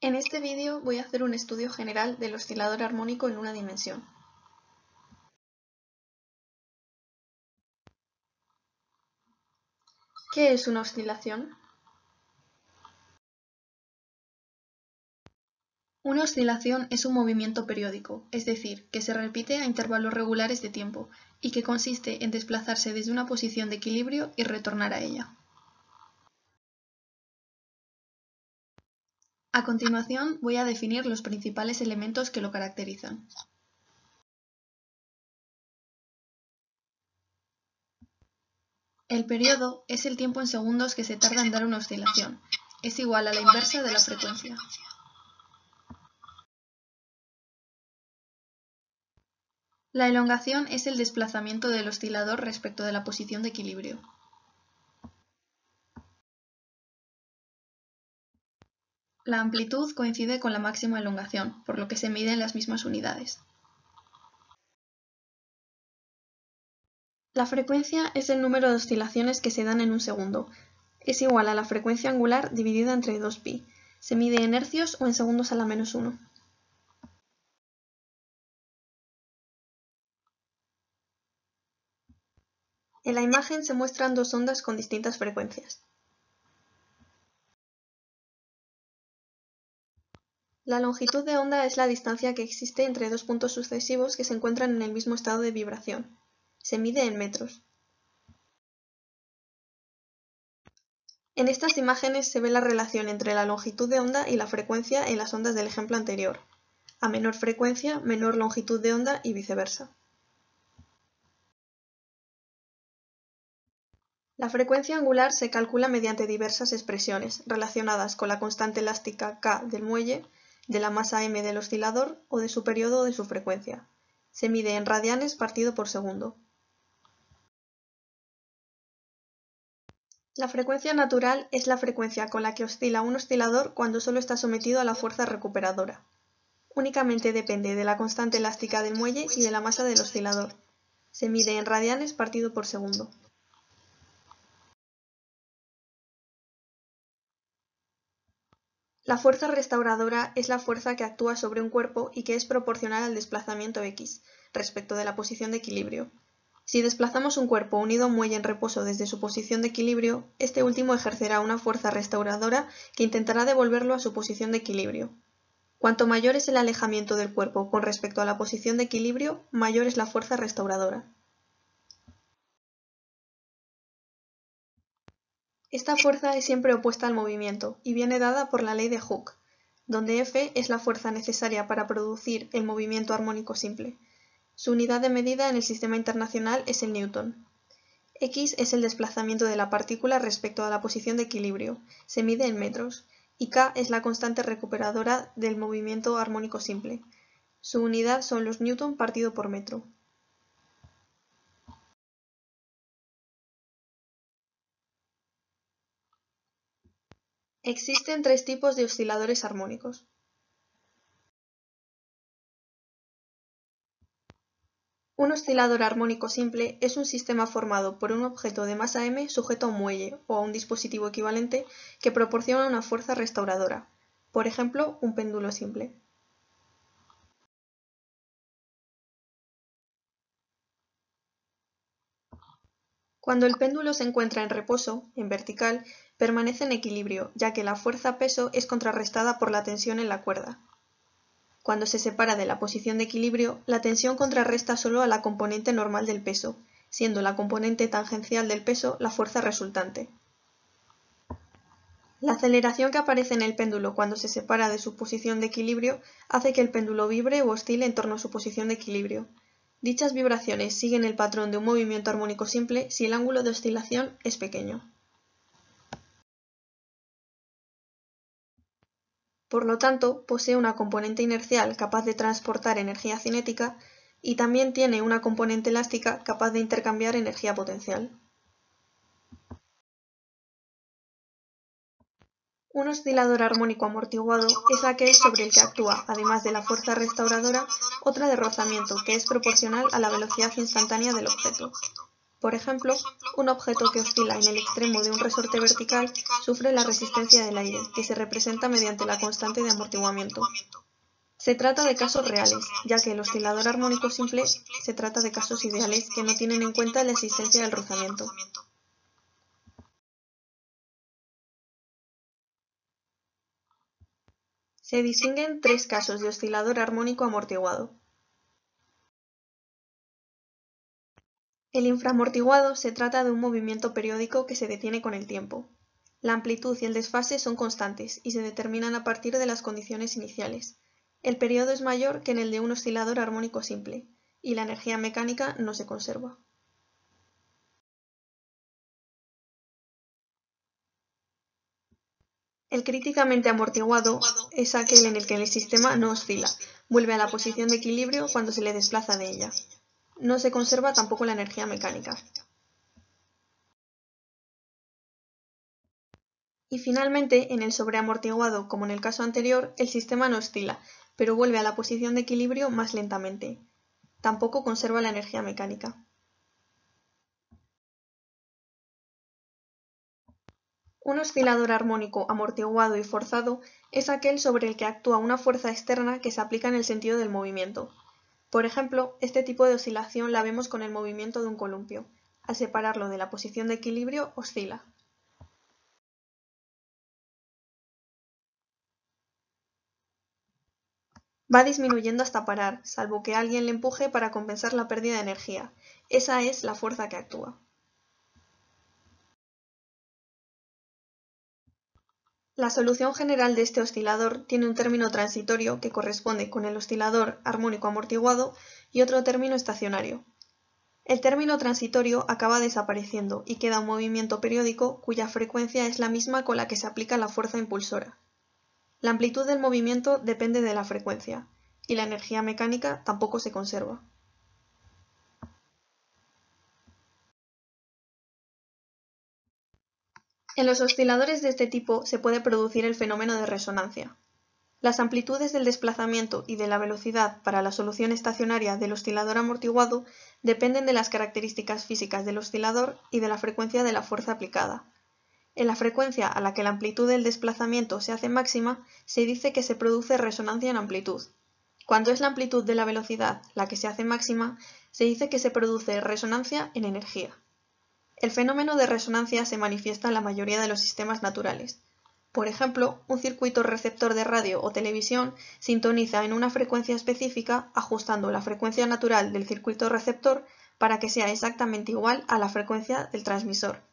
En este vídeo voy a hacer un estudio general del oscilador armónico en una dimensión. ¿Qué es una oscilación? Una oscilación es un movimiento periódico, es decir, que se repite a intervalos regulares de tiempo y que consiste en desplazarse desde una posición de equilibrio y retornar a ella. A continuación voy a definir los principales elementos que lo caracterizan. El periodo es el tiempo en segundos que se tarda en dar una oscilación. Es igual a la inversa de la frecuencia. La elongación es el desplazamiento del oscilador respecto de la posición de equilibrio. La amplitud coincide con la máxima elongación, por lo que se mide en las mismas unidades. La frecuencia es el número de oscilaciones que se dan en un segundo. Es igual a la frecuencia angular dividida entre 2π. Se mide en hercios o en segundos a la menos 1. En la imagen se muestran dos ondas con distintas frecuencias. La longitud de onda es la distancia que existe entre dos puntos sucesivos que se encuentran en el mismo estado de vibración. Se mide en metros. En estas imágenes se ve la relación entre la longitud de onda y la frecuencia en las ondas del ejemplo anterior. A menor frecuencia, menor longitud de onda y viceversa. La frecuencia angular se calcula mediante diversas expresiones relacionadas con la constante elástica K del muelle, de la masa m del oscilador o de su periodo o de su frecuencia. Se mide en radianes partido por segundo. La frecuencia natural es la frecuencia con la que oscila un oscilador cuando solo está sometido a la fuerza recuperadora. Únicamente depende de la constante elástica del muelle y de la masa del oscilador. Se mide en radianes partido por segundo. La fuerza restauradora es la fuerza que actúa sobre un cuerpo y que es proporcional al desplazamiento x, respecto de la posición de equilibrio. Si desplazamos un cuerpo unido a un muelle en reposo desde su posición de equilibrio, este último ejercerá una fuerza restauradora que intentará devolverlo a su posición de equilibrio. Cuanto mayor es el alejamiento del cuerpo con respecto a la posición de equilibrio, mayor es la fuerza restauradora. Esta fuerza es siempre opuesta al movimiento y viene dada por la ley de Hooke, donde F es la fuerza necesaria para producir el movimiento armónico simple. Su unidad de medida en el sistema internacional es el newton. X es el desplazamiento de la partícula respecto a la posición de equilibrio, se mide en metros, y K es la constante recuperadora del movimiento armónico simple. Su unidad son los newton partido por metro. Existen tres tipos de osciladores armónicos. Un oscilador armónico simple es un sistema formado por un objeto de masa m sujeto a un muelle o a un dispositivo equivalente que proporciona una fuerza restauradora, por ejemplo, un péndulo simple. Cuando el péndulo se encuentra en reposo, en vertical, permanece en equilibrio, ya que la fuerza-peso es contrarrestada por la tensión en la cuerda. Cuando se separa de la posición de equilibrio, la tensión contrarresta solo a la componente normal del peso, siendo la componente tangencial del peso la fuerza resultante. La aceleración que aparece en el péndulo cuando se separa de su posición de equilibrio hace que el péndulo vibre o oscile en torno a su posición de equilibrio. Dichas vibraciones siguen el patrón de un movimiento armónico simple si el ángulo de oscilación es pequeño. Por lo tanto, posee una componente inercial capaz de transportar energía cinética y también tiene una componente elástica capaz de intercambiar energía potencial. Un oscilador armónico amortiguado es aquel sobre el que actúa, además de la fuerza restauradora, otra de rozamiento que es proporcional a la velocidad instantánea del objeto. Por ejemplo, un objeto que oscila en el extremo de un resorte vertical sufre la resistencia del aire, que se representa mediante la constante de amortiguamiento. Se trata de casos reales, ya que el oscilador armónico simple se trata de casos ideales que no tienen en cuenta la existencia del rozamiento. Se distinguen tres casos de oscilador armónico amortiguado. El infraamortiguado se trata de un movimiento periódico que se detiene con el tiempo. La amplitud y el desfase son constantes y se determinan a partir de las condiciones iniciales. El periodo es mayor que en el de un oscilador armónico simple, y la energía mecánica no se conserva. El críticamente amortiguado es aquel en el que el sistema no oscila, vuelve a la posición de equilibrio cuando se le desplaza de ella. No se conserva tampoco la energía mecánica. Y finalmente, en el sobreamortiguado, como en el caso anterior, el sistema no oscila, pero vuelve a la posición de equilibrio más lentamente. Tampoco conserva la energía mecánica. Un oscilador armónico amortiguado y forzado es aquel sobre el que actúa una fuerza externa que se aplica en el sentido del movimiento. Por ejemplo, este tipo de oscilación la vemos con el movimiento de un columpio. Al separarlo de la posición de equilibrio, oscila. Va disminuyendo hasta parar, salvo que alguien le empuje para compensar la pérdida de energía. Esa es la fuerza que actúa. La solución general de este oscilador tiene un término transitorio que corresponde con el oscilador armónico amortiguado y otro término estacionario. El término transitorio acaba desapareciendo y queda un movimiento periódico cuya frecuencia es la misma con la que se aplica la fuerza impulsora. La amplitud del movimiento depende de la frecuencia, y la energía mecánica tampoco se conserva. En los osciladores de este tipo se puede producir el fenómeno de resonancia. Las amplitudes del desplazamiento y de la velocidad para la solución estacionaria del oscilador amortiguado dependen de las características físicas del oscilador y de la frecuencia de la fuerza aplicada. En la frecuencia a la que la amplitud del desplazamiento se hace máxima, se dice que se produce resonancia en amplitud. Cuando es la amplitud de la velocidad la que se hace máxima, se dice que se produce resonancia en energía. El fenómeno de resonancia se manifiesta en la mayoría de los sistemas naturales. Por ejemplo, un circuito receptor de radio o televisión sintoniza en una frecuencia específica ajustando la frecuencia natural del circuito receptor para que sea exactamente igual a la frecuencia del transmisor.